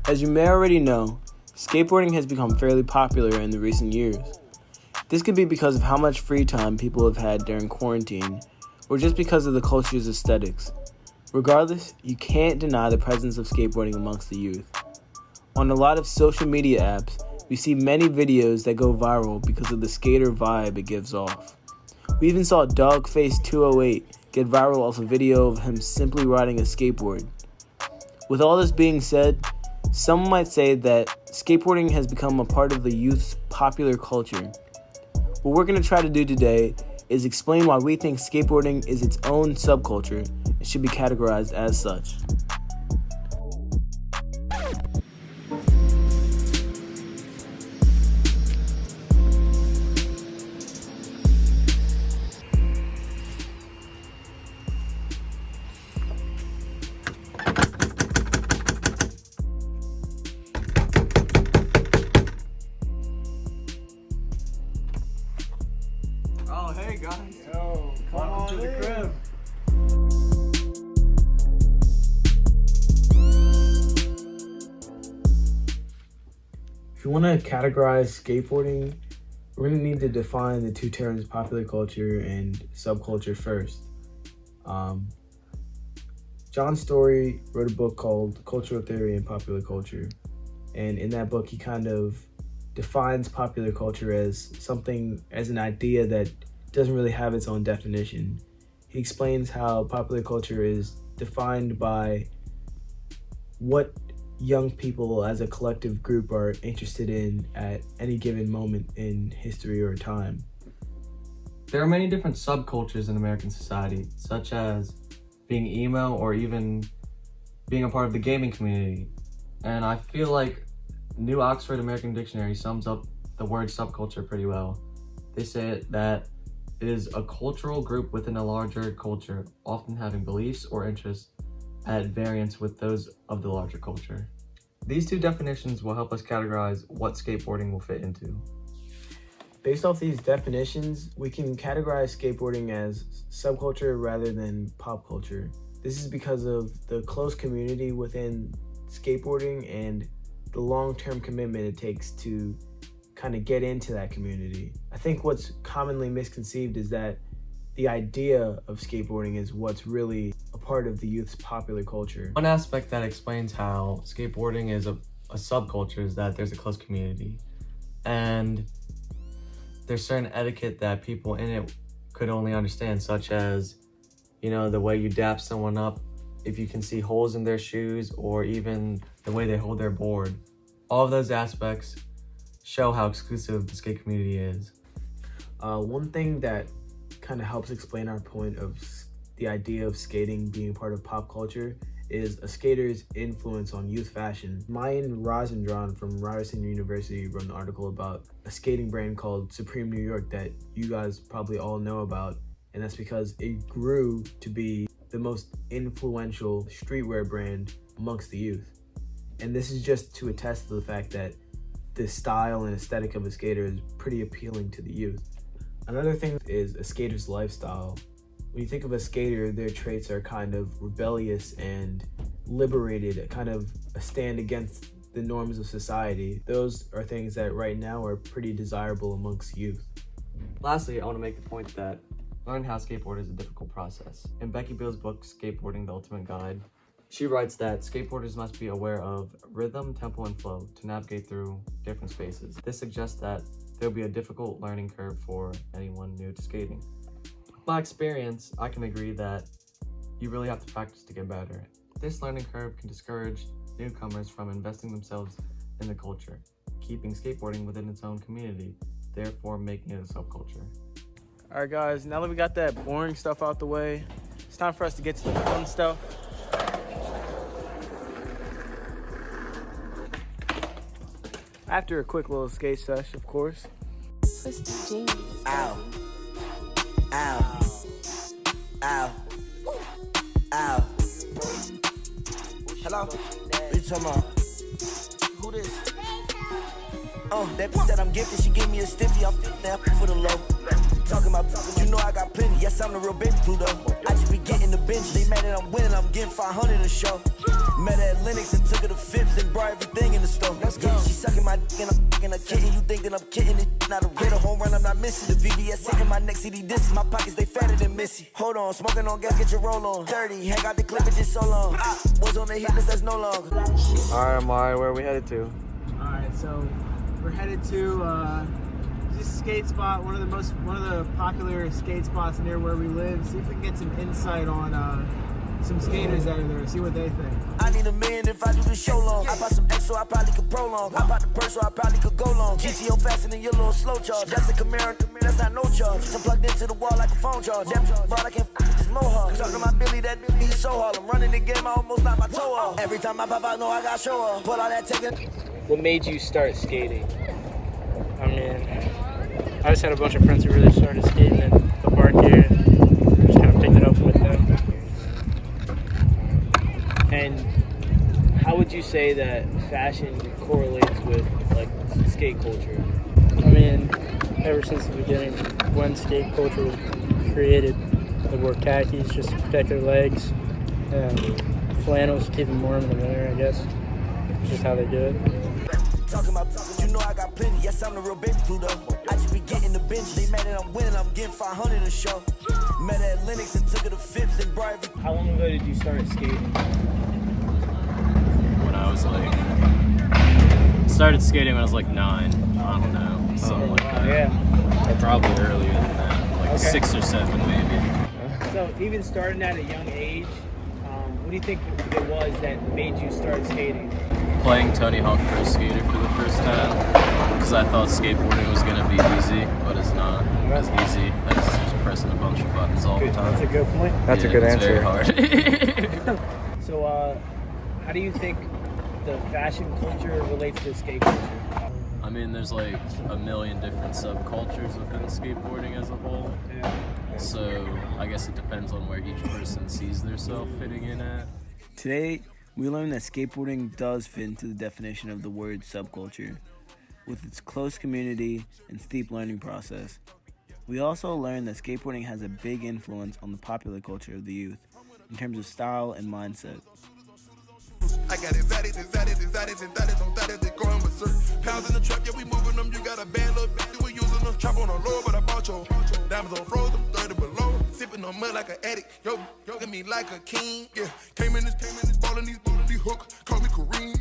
As you may already know, skateboarding has become fairly popular in the recent years. This could be because of how much free time people have had during quarantine, or just because of the culture's aesthetics. Regardless, you can't deny the presence of skateboarding amongst the youth. On a lot of social media apps, we see many videos that go viral because of the skater vibe it gives off. We even saw Dogface208 get viral off a video of him simply riding a skateboard. With all this being said, some might say that skateboarding has become a part of the youth's popular culture. What we're going to try to do today is explain why we think skateboarding is its own subculture and should be categorized as such. Oh, hey guys. Yo, Welcome to the crib. If you want to categorize skateboarding, we're going to need to define the two terms popular culture and subculture first. John Story wrote a book called Cultural Theory and Popular Culture. And in that book, he kind of defines popular culture as an idea that doesn't really have its own definition. He explains how popular culture is defined by what young people as a collective group are interested in at any given moment in history or time. There are many different subcultures in American society, such as being emo or even being a part of the gaming community. And I feel like New Oxford American Dictionary sums up the word subculture pretty well. They say that it is a cultural group within a larger culture, often having beliefs or interests at variance with those of the larger culture. These two definitions will help us categorize what skateboarding will fit into. Based off these definitions, we can categorize skateboarding as subculture rather than pop culture. This is because of the close community within skateboarding and the long-term commitment it takes to kind of get into that community. I think what's commonly misconceived is that the idea of skateboarding is what's really a part of the youth's popular culture. One aspect that explains how skateboarding is a subculture is that there's a close community. And there's certain etiquette that people in it could only understand, such as, the way you dap someone up if you can see holes in their shoes, or even the way they hold their board. All of those aspects show how exclusive the skate community is. One thing that kind of helps explain our point of the idea of skating being part of pop culture is a skater's influence on youth fashion. Mayan Rosendron from Ryerson University wrote an article about a skating brand called Supreme New York that you guys probably all know about, and that's because it grew to be the most influential streetwear brand amongst the youth. And this is just to attest to the fact that the style and aesthetic of a skater is pretty appealing to the youth. Another thing is a skater's lifestyle. When you think of a skater, their traits are kind of rebellious and liberated, kind of a stand against the norms of society. Those are things that right now are pretty desirable amongst youth. Lastly, I want to make the point that learning how to skateboard is a difficult process. In Becky Beal's book, Skateboarding, The Ultimate Guide, she writes that skateboarders must be aware of rhythm, tempo, and flow to navigate through different spaces. This suggests that there'll be a difficult learning curve for anyone new to skating. By experience, I can agree that you really have to practice to get better. This learning curve can discourage newcomers from investing themselves in the culture, keeping skateboarding within its own community, therefore making it a subculture. All right, guys, now that we got that boring stuff out the way, it's time for us to get to the fun stuff. After a quick little skate sesh, of course. Ow. Ow. Ow. Ow. Hello? What you talking about? Who this? That bitch that I'm gifted, she gave me a stiffy. I'm there for the low. Talking about, you know I got plenty. Yes, I'm the real baby Pluto. I just be getting the bench. They mad that I'm winning, I'm getting 500 a show. Met her at Lennox and took her to Phipps and brought everything in the store. Let's go. She sucking my dick and I'm fucking a kitten. You think that I'm kidding it? Not a hit a home run, I'm not missing. The VVS sitting my next CD discs. My pockets, they fatter than Missy. Hold on, smoking on gas, get your roll on. 30, hang out the clip, it's just so long. Was on the hit list, that's no longer. Alright, Amari, where are we headed to? Alright, so we're headed to this skate spot, one of the popular skate spots near where we live. See if we can get some insight on some skaters out of there, see what they think. I need $1 million if I do this show long. I bought some X so I probably could prolong. I bought the purse so I probably could go long. GTO faster than your little slow charge. That's a Camaro, that's not no charge. I'm plugged into the wall like a phone charge. Damn, but I can't f*** with this mohawk. Talking about Billy, that Billy, he's so hard. I'm running the game, I almost knocked my toe off. Every time I pop out, know I got show off. Pull all that taking. What made you start skating? I mean, I just had a bunch of friends who really started skating at the park here, and just kind of picked it up with them. And how would you say that fashion correlates with like skate culture? I mean, ever since the beginning, when skate culture was created, they wore khakis just to protect their legs, and flannels to keep them warm in the winter, I guess. It's just how they do it. Talking about, you know I got plenty. Yes, I'm the real baby Pluto. I just be getting the bench. They mad that I'm winning, I'm getting 500 a show. Met her at Lennox and took her to Phipps and brought everything. How long ago did you start skating? When I was like, started skating when I was like 9. I don't know, something like that. Yeah. Or probably earlier than that, like Okay. 6 or 7 maybe. So even starting at a young age, what do you think it was that made you start skating? Playing Tony Hawk Pro Skater for the first time because I thought skateboarding was gonna be easy, but it's not as easy as just pressing a bunch of buttons all the time. That's a good point. That's a good it's answer. Very hard. So, how do you think the fashion culture relates to skate culture? I mean, there's like a million different subcultures within skateboarding as a whole. Yeah. So I guess it depends on where each person sees themselves fitting in at. Today, we learned that skateboarding does fit into the definition of the word subculture, with its close community and steep learning process. We also learned that skateboarding has a big influence on the popular culture of the youth, in terms of style and mindset. I got exotic, they going berserk. Pounds in the trap, yeah, we moving them. You got a bad little bitch, we using them. Chop on the low, but I bought your diamonds on frozen, 30 below. Sipping on mud like an addict. Yo, at me like a king, yeah. Came in this, ballin' these hook. Call me Kareem,